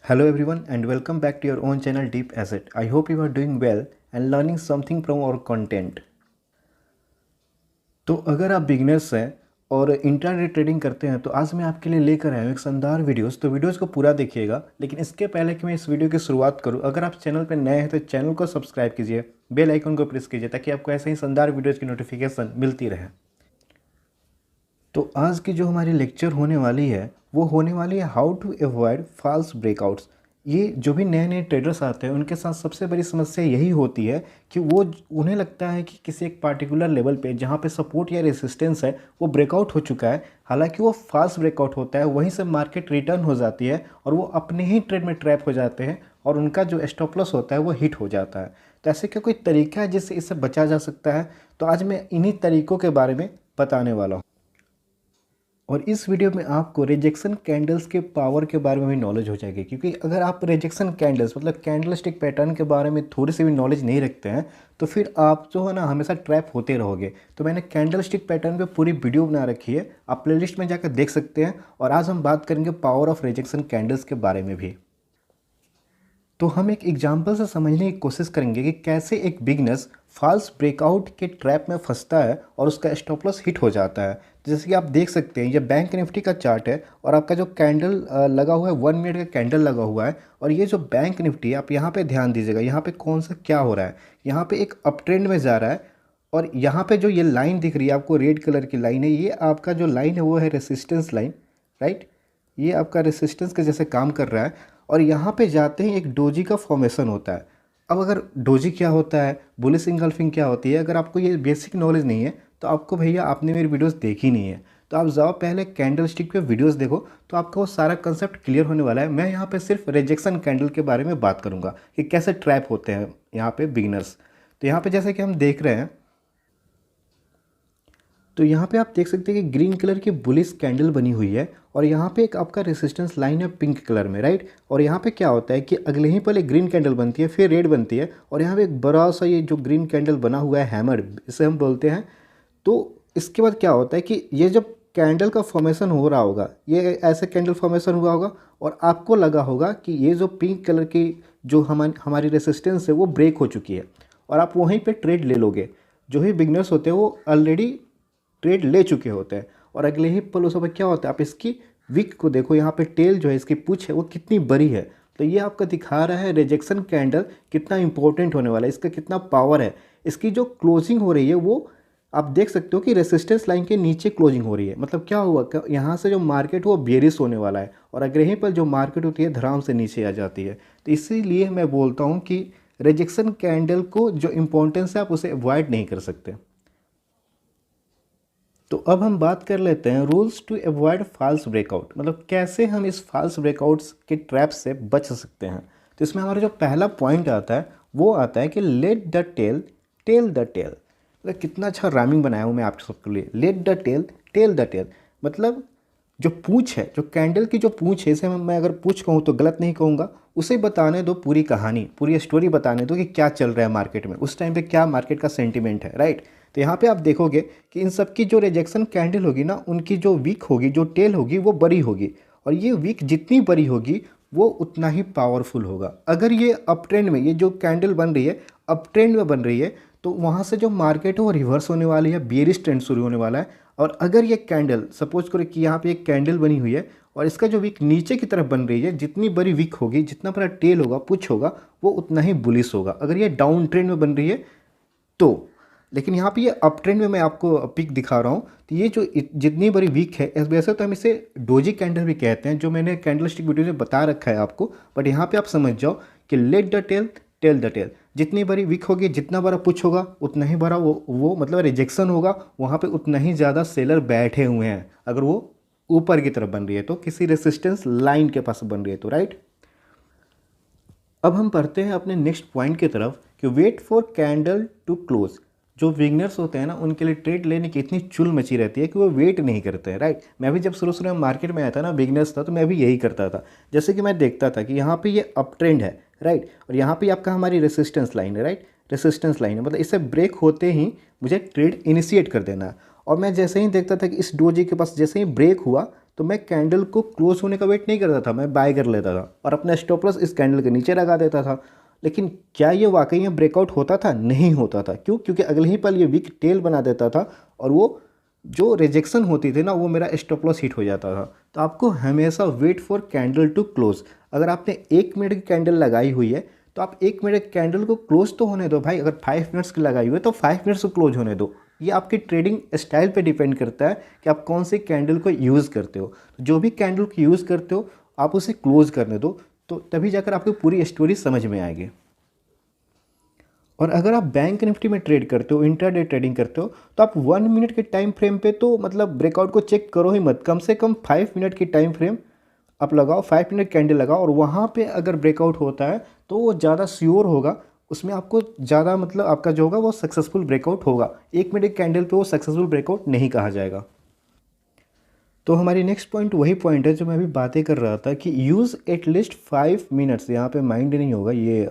Hello everyone and welcome back to your own channel Deep Asset. I hope you are doing well and learning something from our content. तो अगर आप beginners हैं और intraday trading करते हैं तो आज मैं आपके लिए लेकर आया हूँ एक शानदार वीडियोस। तो वीडियोस को पूरा देखिएगा, लेकिन इसके पहले कि मैं इस वीडियो की शुरुआत करूँ, अगर आप चैनल पर नए हैं तो चैनल को सब्सक्राइब कीजिए, बेल आइकन को प्रेस कीजिए ताकि आपको ऐसे ही शानदार वीडियोज़ की नोटिफिकेशन मिलती रहे। तो आज की जो हमारी लेक्चर होने वाली है वो होने वाली है how to avoid false breakouts. ये जो भी नए नए ट्रेडर्स आते हैं उनके साथ सबसे बड़ी समस्या यही होती है कि उन्हें लगता है कि किसी एक पार्टिकुलर लेवल पे जहाँ पे सपोर्ट या रेसिस्टेंस है वो ब्रेकआउट हो चुका है, हालांकि वो फॉल्स ब्रेकआउट होता है। वहीं से मार्केट रिटर्न हो जाती है और वो अपने ही ट्रेड में ट्रैप हो जाते हैं और उनका जो स्टॉप लॉस होता है वो हिट हो जाता है। तो ऐसे क्या कोई तरीका है जिससे इससे बचा जा सकता है? तो आज मैं इन्हीं तरीक़ों के बारे में बताने वाला हूँ और इस वीडियो में आपको रिजेक्शन कैंडल्स के पावर के बारे में भी नॉलेज हो जाएगी। क्योंकि अगर आप रिजेक्शन कैंडल्स मतलब कैंडल स्टिक पैटर्न के बारे में थोड़ी सी भी नॉलेज नहीं रखते हैं तो फिर आप जो है ना हमेशा ट्रैप होते रहोगे। तो मैंने कैंडल स्टिक पैटर्न पे पूरी वीडियो बना रखी है, आप प्लेलिस्ट में जाकर देख सकते हैं। और आज हम बात करेंगे पावर ऑफ रिजेक्शन कैंडल्स के बारे में भी। तो हम एक एग्जाम्पल से समझने की कोशिश करेंगे कि कैसे एक बिगनर्स फॉल्स ब्रेकआउट के ट्रैप में फंसता है और उसका स्टॉप लॉस हिट हो जाता है। जैसे कि आप देख सकते हैं ये बैंक निफ्टी का चार्ट है और आपका जो कैंडल लगा हुआ है 1 मिनट का कैंडल लगा हुआ है। और ये जो बैंक निफ्टी है आप यहाँ पे ध्यान दीजिएगा, यहाँ पे कौन सा क्या हो रहा है, यहाँ पे एक अप ट्रेंड में जा रहा है। और यहाँ पे जो ये लाइन दिख रही है आपको, रेड कलर की लाइन है, ये आपका जो लाइन है वो है रेसिस्टेंस लाइन, राइट। ये आपका रेसिस्टेंस के जैसे काम कर रहा है। और यहाँ पे जाते ही एक डोजी का फॉर्मेशन होता है। अब अगर डोजी क्या होता है, बुलिश इंगल्फिंग क्या होती है, अगर आपको ये बेसिक नॉलेज नहीं है तो आपको भैया आपने मेरी वीडियोस देखी नहीं है। तो आप जाओ पहले कैंडल स्टिक पे वीडियोस देखो तो आपका वो सारा कंसेप्ट क्लियर होने वाला है। मैं यहाँ पे सिर्फ रिजेक्शन कैंडल के बारे में बात करूँगा कि कैसे ट्रैप होते हैं यहाँ पे बिगिनर्स। तो यहाँ पे जैसे कि हम देख रहे हैं, तो यहाँ पे आप देख सकते हैं कि ग्रीन कलर की बुलिश कैंडल बनी हुई है और यहाँ पे एक आपका रेसिस्टेंस लाइन है पिंक कलर में, राइट। और यहाँ पे क्या होता है कि अगले ही पहले ग्रीन कैंडल बनती है, फिर रेड बनती है और यहाँ पे एक बड़ा सा ये जो ग्रीन कैंडल बना हुआ है हैमर, इसे हम बोलते हैं। तो इसके बाद क्या होता है कि ये जब कैंडल का फॉर्मेशन हो रहा होगा, ये ऐसे कैंडल फॉर्मेशन हुआ होगा और आपको लगा होगा कि ये जो पिंक कलर की जो हमारी रेसिस्टेंस है वो ब्रेक हो चुकी है और आप वहीं पर ट्रेड ले लोगे। जो ही बिगनर्स होते हैं वो ऑलरेडी ट्रेड ले चुके होते हैं और अगले ही पल उस पर क्या होता है, आप इसकी विक को देखो, यहाँ पे टेल जो है इसकी पूंछ है वो कितनी बड़ी है। तो ये आपका दिखा रहा है रिजेक्शन कैंडल कितना इंपॉर्टेंट होने वाला है, इसका कितना पावर है। इसकी जो क्लोजिंग हो रही है वो आप देख सकते हो कि रेसिस्टेंस लाइन के नीचे क्लोजिंग हो रही है। मतलब क्या हुआ, यहाँ से जो मार्केट वो बेरिश होने वाला है और अगले ही पल जो मार्केट होती है धड़ाम से नीचे आ जाती है। तो इसीलिए मैं बोलता हूँ कि रिजेक्शन कैंडल को जो इम्पोर्टेंस है आप उसे अवॉइड नहीं कर सकते। तो अब हम बात कर लेते हैं rules to avoid false breakout, मतलब कैसे हम इस फॉल्स ब्रेकआउट्स के ट्रैप से बच सकते हैं। तो इसमें हमारा जो पहला पॉइंट आता है वो आता है कि let the tail tell the tale. मतलब कितना अच्छा राइमिंग बनाया हूँ मैं आप सबके लिए, let the tail tell the tale. मतलब जो पूंछ है, जो कैंडल की जो पूंछ है, इसे मैं अगर पूंछ कहूँ तो गलत नहीं कहूँगा, उसे बताने दो पूरी कहानी, पूरी स्टोरी बताने दो कि क्या चल रहा है मार्केट में, उस टाइम पे क्या मार्केट का सेंटीमेंट है, राइट। तो यहाँ पे आप देखोगे कि इन सब की जो रिजेक्शन कैंडल होगी ना, उनकी जो वीक होगी, जो टेल होगी वो बड़ी होगी और ये वीक जितनी बड़ी होगी वो उतना ही पावरफुल होगा। अगर ये अप ट्रेंड में, ये जो कैंडल बन रही है अप ट्रेंड में बन रही है, तो वहाँ से जो मार्केट है वो रिवर्स होने वाली है, बेयरिश ट्रेंड शुरू होने वाला है। और अगर ये कैंडल सपोज करो कि यहाँ पे एक कैंडल बनी हुई है और इसका जो वीक नीचे की तरफ बन रही है, जितनी बड़ी वीक होगी, जितना बड़ा टेल होगा, पुश होगा, वो उतना ही बुलिश होगा। अगर ये डाउन ट्रेंड में बन रही है तो, लेकिन यहाँ पे ये अप ट्रेंड में मैं आपको पिक दिखा रहा हूँ। तो ये जो जितनी बड़ी वीक है, वैसे तो हम इसे डोजी कैंडल भी कहते हैं, जो मैंने कैंडल स्टिक वीडियो में बता रखा है आपको। बट यहाँ पे आप समझ जाओ कि let the tail tell the tale, जितनी बड़ी वीक होगी, जितना बड़ा पुश होगा, उतना ही बड़ा वो मतलब रिजेक्शन होगा, वहाँ पे उतना ही ज़्यादा सेलर बैठे हुए हैं। अगर वो ऊपर की तरफ बन रही है तो, किसी रेसिस्टेंस लाइन के पास बन रही है तो, राइट। अब हम पढ़ते हैं अपने नेक्स्ट पॉइंट की तरफ कि wait for candle to close. जो बिगनर्स होते हैं ना, उनके लिए ट्रेड लेने की इतनी चुल मची रहती है कि वो वेट नहीं करते हैं, राइट। मैं भी जब शुरू शुरू में मार्केट में आया था ना, बिगनर्स था, तो मैं भी यही करता था। जैसे कि मैं देखता था कि यहाँ पे ये अप ट्रेंड है, राइट, और यहाँ पे आपका हमारी रेसिस्टेंस लाइन है, राइट, रेसिस्टेंस लाइन है, मतलब इससे ब्रेक होते ही मुझे ट्रेड इनिशिएट कर देना है। और मैं जैसे ही देखता था कि इस डोजी के पास जैसे ही ब्रेक हुआ तो मैं कैंडल को क्लोज होने का वेट नहीं करता था, मैं बाय कर लेता था और अपना स्टॉप लॉस इस कैंडल के नीचे लगा देता था। लेकिन क्या ये वाकई में ब्रेकआउट होता था? नहीं होता था। क्यों? क्योंकि अगले ही पल ये वीक टेल बना देता था और वो जो रिजेक्शन होती थी ना, वो मेरा स्टॉप लॉस हिट हो जाता था। तो आपको हमेशा wait for candle to close. अगर आपने 1 मिनट की कैंडल लगाई हुई है तो आप 1 मिनट की कैंडल को क्लोज तो होने दो भाई। अगर 5 मिनट्स की लगाई हुई है तो 5 मिनट्स को क्लोज होने दो। ये आपकी ट्रेडिंग स्टाइल पे डिपेंड करता है कि आप कौन सी कैंडल को यूज़ करते हो। जो भी कैंडल को यूज़ करते हो आप उसे क्लोज करने दो, तो तभी जाकर आपको पूरी स्टोरी समझ में आएगी। और अगर आप बैंक निफ्टी में ट्रेड करते हो, इंट्राडे ट्रेडिंग करते हो, तो आप 1 मिनट के टाइम फ्रेम पे तो मतलब ब्रेकआउट को चेक करो ही मत। कम से कम 5 मिनट की टाइम फ्रेम आप लगाओ, 5 मिनट कैंडल लगाओ और वहाँ पे अगर ब्रेकआउट होता है तो वो ज़्यादा श्योर होगा। उसमें आपको ज़्यादा मतलब आपका जो होगा वो सक्सेसफुल ब्रेकआउट होगा। 1 मिनट कैंडल पे वो सक्सेसफुल ब्रेकआउट नहीं कहा जाएगा। तो हमारी नेक्स्ट पॉइंट वही पॉइंट है जो मैं अभी बातें कर रहा था कि यूज़ एटलीस्ट 5 मिनट्स, यहाँ पे माइंड नहीं होगा, ये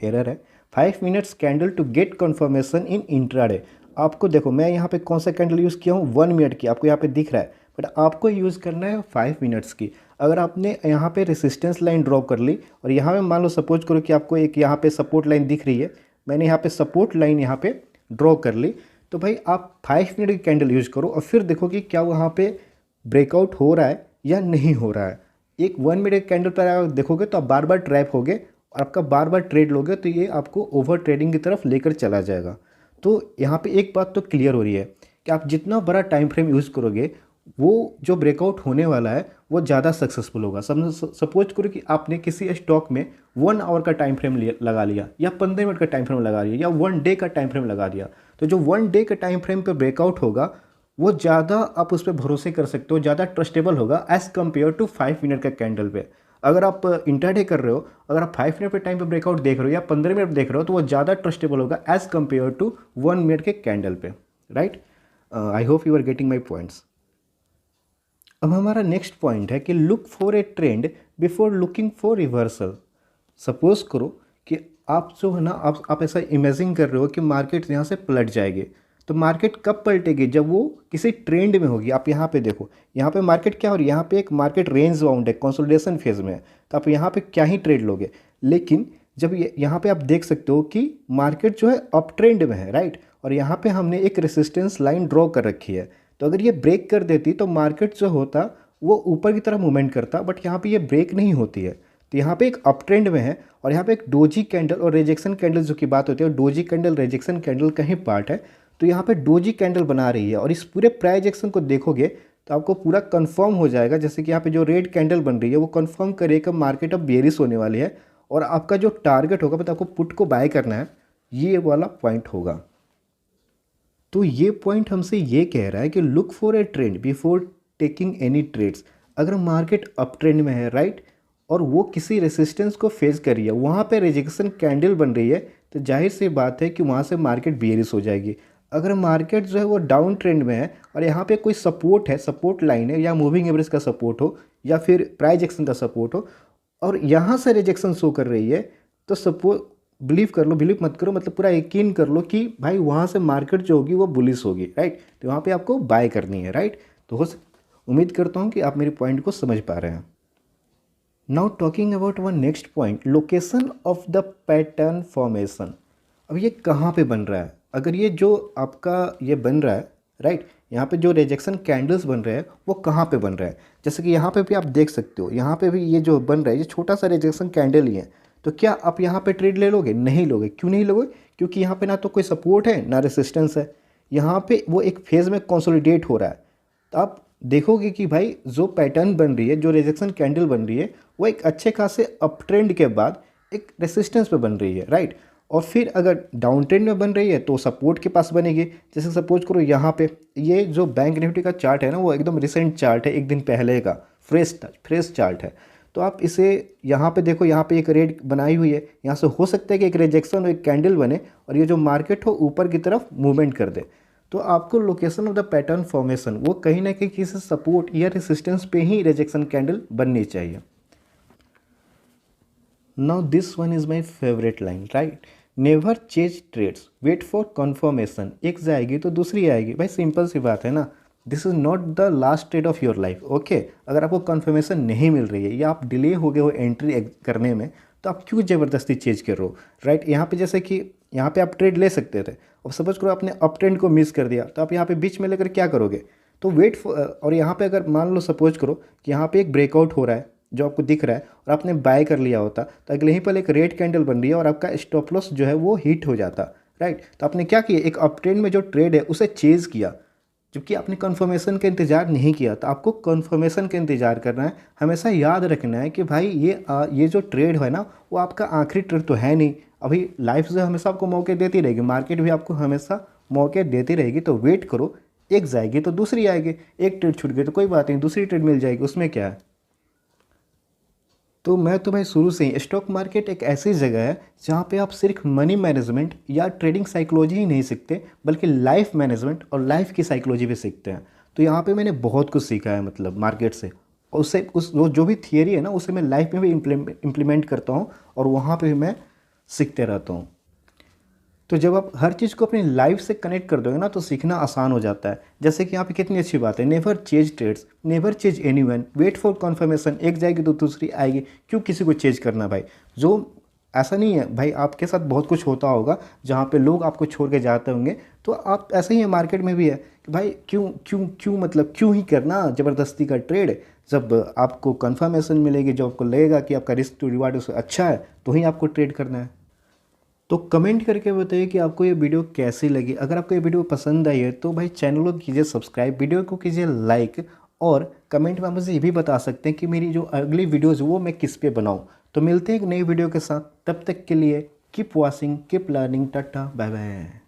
एरर है। 5 minutes candle to get confirmation in intraday. आपको देखो मैं यहाँ पे कौन सा कैंडल यूज़ किया हूँ, 1 मिनट की, आपको यहाँ पे दिख रहा है, बट आपको यूज़ करना है 5 मिनट्स की। अगर आपने यहाँ पे रेसिस्टेंस लाइन ड्रॉ कर ली और यहाँ पे मान लो सपोज करो कि आपको एक यहाँ पे सपोर्ट लाइन दिख रही है, मैंने यहाँ पे सपोर्ट लाइन यहाँ पे ड्रॉ कर ली, तो भाई आप 5 मिनट की कैंडल यूज़ करो और फिर देखो कि क्या वहाँ पे ब्रेकआउट हो रहा है या नहीं हो रहा है। एक 1 मिनट कैंडल पर अगर देखोगे तो आप बार बार ट्रैप होगे और आपका बार बार ट्रेड लोगे तो ये आपको ओवर ट्रेडिंग की तरफ लेकर चला जाएगा। तो यहाँ पे एक बात तो क्लियर हो रही है कि आप जितना बड़ा टाइम फ्रेम यूज़ करोगे वो जो ब्रेकआउट होने वाला है वो ज़्यादा सक्सेसफुल होगा। सपोज करो कि आपने किसी स्टॉक में 1 आवर का टाइम फ्रेम लगा लिया या 15 मिनट का टाइम फ्रेम लगा लिया या 1 डे का टाइम फ्रेम लगा दिया, तो जो 1 डे का टाइम फ्रेम पे ब्रेकआउट होगा वो ज़्यादा आप उस पर भरोसे कर सकते हो, ज़्यादा ट्रस्टेबल होगा एज़ कम्पेयर टू 5 मिनट का कैंडल पे। अगर आप इंट्राडे कर रहे हो, अगर आप 5 मिनट पे टाइम पे ब्रेकआउट देख रहे हो या 15 मिनट देख रहे हो तो वो ज़्यादा ट्रस्टेबल होगा एज़ कम्पेयर टू 1 मिनट के कैंडल पे, right. I hope you are getting my points. अब हमारा नेक्स्ट पॉइंट है कि look for a trend before looking for reversal. Suppose करो कि आप जो है ना, आप ऐसा इमेजिन कर रहे हो कि मार्केट यहाँ से पलट जाएगी, तो मार्केट कब पलटेगी? जब वो किसी ट्रेंड में होगी। आप यहाँ पे देखो, यहाँ पे मार्केट क्या हो रही है, यहाँ पे एक मार्केट रेंज बाउंड है, कंसोलिडेशन फेज में है, तो आप यहाँ पे क्या ही ट्रेड लोगे। लेकिन जब यहाँ पे आप देख सकते हो कि मार्केट जो है अप ट्रेंड में है, राइट, और यहाँ पे हमने एक रेसिस्टेंस लाइन ड्रॉ कर रखी है, तो अगर ये ब्रेक कर देती तो मार्केट जो होता वो ऊपर की तरफ मूवमेंट करता, बट यहाँ पे ये ब्रेक नहीं होती है। तो यहाँ पे एक अप ट्रेंड में है और यहाँ पे एक डोजी कैंडल और रिजेक्शन कैंडल जो की बात होती है, और डोजी कैंडल रिजेक्शन कैंडल का ही पार्ट है। तो यहाँ पे डोजी कैंडल बना रही है और इस पूरे प्राइस एक्शन को देखोगे तो आपको पूरा कंफर्म हो जाएगा, जैसे कि यहाँ पे जो रेड कैंडल बन रही है वो कंफर्म करेगा मार्केट अब बेरिश होने वाली है और आपका जो टारगेट होगा मतलब आपको पुट को बाय करना है, ये वाला पॉइंट होगा। तो ये पॉइंट हमसे ये कह रहा है कि look for a trend before taking any trades. अगर मार्केट अप ट्रेंड में है, राइट, और वो किसी रेसिस्टेंस को फेस कर रही है, वहाँ पे रिजेक्शन कैंडल बन रही है, तो जाहिर सी बात है कि वहाँ से मार्केट बेरिश हो जाएगी। अगर मार्केट जो है वो डाउन ट्रेंड में है और यहाँ पे कोई सपोर्ट है, सपोर्ट लाइन है, या मूविंग एवरेज का सपोर्ट हो या फिर प्राइस एक्शन का सपोर्ट हो, और यहाँ से रिजेक्शन शो कर रही है, तो सपोज बिलीव कर लो, बिलीव मत करो, मतलब पूरा यकीन कर लो कि भाई वहाँ से मार्केट जो होगी वो बुलिश होगी, राइट। तो वहाँ पे आपको बाय करनी है, राइट। तो उम्मीद करता हूँ कि आप मेरे पॉइंट को समझ पा रहे हैं। Now talking about one next point, location of the pattern formation. अब ये कहाँ पे बन रहा है? अगर ये जो आपका ये बन रहा है, राइट, यहाँ पे जो रिजेक्शन कैंडल्स बन रहे हैं वो कहाँ पे बन रहा है? जैसे कि यहाँ पे भी आप देख सकते हो, यहाँ पे भी ये जो बन रहा है ये छोटा सा रिजेक्शन कैंडल ही है। तो क्या आप यहाँ पे ट्रेड ले लोगे? नहीं लोगे। क्यों नहीं लोगे? क्योंकि यहाँ पे ना तो कोई सपोर्ट है ना रेसिस्टेंस है, यहाँ पे वो एक फेज़ में कंसोलिडेट हो रहा है। तो आप देखोगे कि भाई जो पैटर्न बन रही है, जो रिजेक्शन कैंडल बन रही है, वो एक अच्छे खासे अप ट्रेंड के बाद एक रेसिस्टेंस पे बन रही है, राइट। और फिर अगर डाउन ट्रेंड में बन रही है तो सपोर्ट के पास बनेगी। जैसे सपोज करो यहाँ पे ये जो बैंक निफ्टी का चार्ट है ना, वो एकदम रिसेंट चार्ट है, एक दिन पहले का फ्रेश चार्ट है। तो आप इसे यहाँ पे देखो, यहाँ पे एक रेड बनाई हुई है, यहाँ से हो सकता है कि एक रिजेक्शन और एक कैंडल बने और ये जो मार्केट हो ऊपर की तरफ मूवमेंट कर दे। तो आपको location of the pattern formation वो कहीं ना कहीं किसी सपोर्ट या रेसिस्टेंस पे ही रिजेक्शन कैंडल बननी चाहिए। Now this one is my favourite line, right, never chase trades, wait for confirmation. एक जाएगी तो दूसरी आएगी, भाई सिंपल सी बात है ना। This is not the last state of your life. Okay, अगर आपको कन्फर्मेशन नहीं मिल रही है या आप डिले हो गए हो एंट्री करने में, तो आप क्यों ज़बरदस्ती चेंज कर रहे हो, राइट। यहाँ पे जैसे कि यहाँ पे आप ट्रेड ले सकते थे, और सपोज करो आपने अप ट्रेंड को मिस कर दिया, तो आप यहाँ पे बीच में लेकर क्या करोगे, तो वेट और यहाँ पे अगर मान लो सपोज करो कि यहाँ पे एक ब्रेकआउट हो रहा है जो आपको दिख रहा है और आपने बाय कर लिया होता, तो अगले ही पल एक रेड कैंडल बन रही है और आपका स्टॉप लॉस जो है वो हिट हो जाता, राइट। तो आपने क्या किया, एक अप ट्रेंड में जो ट्रेड है उसे चेज किया, जबकि आपने कन्फर्मेशन का इंतज़ार नहीं किया। तो आपको कन्फर्मेशन का इंतज़ार करना है, हमेशा याद रखना है कि भाई ये जो ट्रेड है ना वो आपका आखिरी ट्रेड तो है नहीं। अभी लाइफ जो हमेशा आपको मौके देती रहेगी, मार्केट भी आपको हमेशा मौके देती रहेगी, तो वेट करो, एक जाएगी तो दूसरी आएगी, एक ट्रेड छूट गई तो कोई बात नहीं, दूसरी ट्रेड मिल जाएगी, उसमें क्या है। तो मैं तो भाई शुरू से ही, स्टॉक मार्केट एक ऐसी जगह है जहाँ पे आप सिर्फ मनी मैनेजमेंट या ट्रेडिंग साइकोलॉजी ही नहीं सीखते, बल्कि लाइफ मैनेजमेंट और लाइफ की साइकोलॉजी भी सीखते हैं। तो यहाँ पे मैंने बहुत कुछ सीखा है मतलब मार्केट से, और उससे वो जो भी थियरी है ना उसे मैं लाइफ में भी इम्प्लीमेंट करता हूँ, और वहाँ पे भी मैं सीखते रहता हूँ। तो जब आप हर चीज़ को अपनी लाइफ से कनेक्ट कर दोगे ना, तो सीखना आसान हो जाता है। जैसे कि यहाँ पे कितनी अच्छी बात है, never chase trades, never chase anyone, wait for confirmation, एक जाएगी तो दूसरी आएगी, क्यों किसी को चेज करना भाई। जो ऐसा नहीं है भाई, आपके साथ बहुत कुछ होता होगा जहाँ पे लोग आपको छोड़ के जाते होंगे, तो आप ऐसे ही है, मार्केट में भी है कि भाई क्यों क्यों क्यों मतलब क्यों ही करना ज़बरदस्ती का ट्रेड। जब आपको कन्फर्मेशन मिलेगी, जब आपको लगेगा कि आपका रिस्क टू रिवार्ड उससे अच्छा है, तो ही आपको ट्रेड करना है। तो कमेंट करके बताइए कि आपको ये वीडियो कैसी लगी। अगर आपको ये वीडियो पसंद आई है तो भाई चैनल को कीजिए सब्सक्राइब, वीडियो को कीजिए लाइक, और कमेंट में आप मुझे ये भी बता सकते हैं कि मेरी जो अगली वीडियोज़ वो मैं किस पे बनाऊँ। तो मिलते हैं एक नई वीडियो के साथ, तब तक के लिए keep watching, keep learning, tata bye bye.